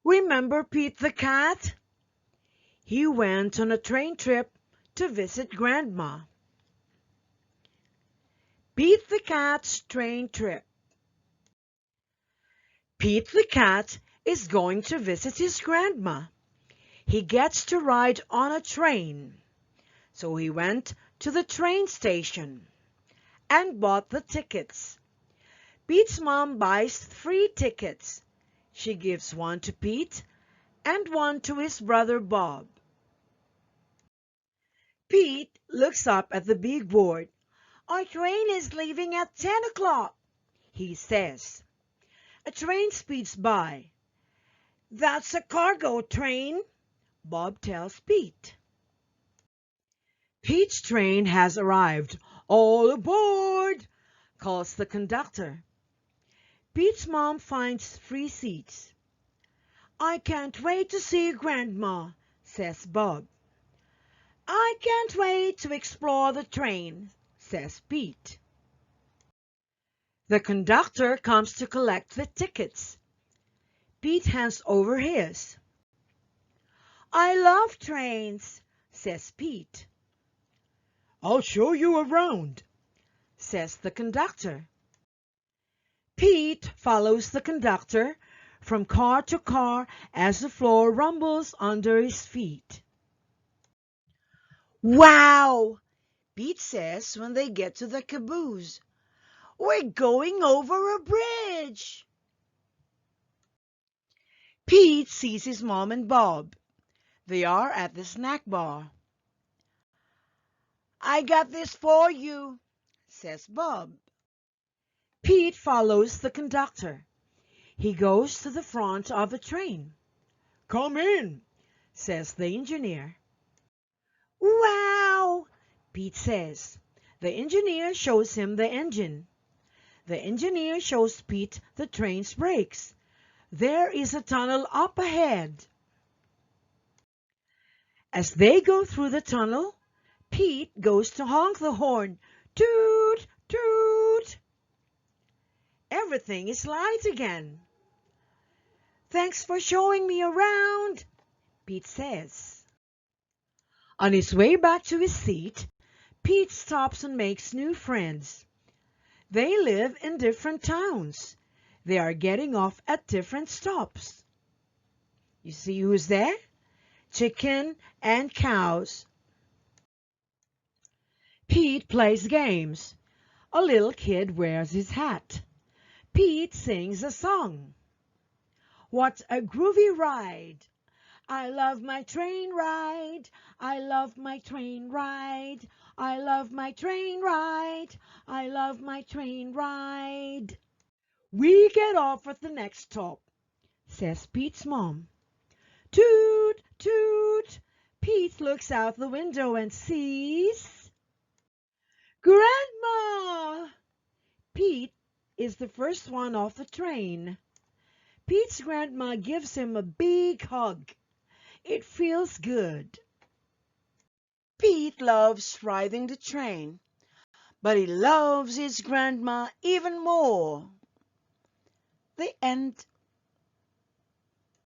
Remember Pete the cat? He went on a train trip to visit Grandma. Pete the cat's train trip. Pete the cat is going to visit his grandma. He gets to ride on a train. So he went to the train station and bought the tickets. Pete's mom buys 3 tickets. She gives one to Pete and one to his brother Bob. Pete looks up at the big board. "Our train is leaving at 10 o'clock, he says. A train speeds by. "That's a cargo train," Bob tells Pete. Pete's train has arrived. "All aboard!" calls the conductor. Pete's mom finds 3 seats. "I can't wait to see Grandma," says Bob. "I can't wait to explore the train," says Pete. The conductor comes to collect the tickets. Pete hands over his. "I love trains," says Pete. "I'll show you around," says the conductor. Pete follows the conductor from car to car as the floor rumbles under his feet. "Wow!" Pete says when they get to the caboose. "We're going over a bridge." Pete sees his mom and Bob. They are at the snack bar. "I got this for you," says Bob. Pete follows the conductor. He goes to the front of the train. "Come in," says the engineer. "Wow!" Pete says. The engineer shows him the engine. The engineer shows Pete the train's brakes. There is a tunnel up ahead. As they go through the tunnel, Pete goes to honk the horn. Toot, toot. Everything is light again. "Thanks for showing me around," Pete says. On his way back to his seat, Pete stops and makes new friends. They live in different towns. They are getting off at different stops. You see who's there? Chicken and cows. Pete plays games. A little kid wears his hat. Pete sings a song. "What a groovy ride! I love my train ride. I love my train ride. I love my train ride. I love my train ride." "We get off at the next stop," says Pete's mom. Toot, toot. Pete looks out the window and sees Grandma. Pete is the first one off the train. Pete's grandma gives him a big hug. It feels good. Pete loves riding the train, but he loves his grandma even more. The end.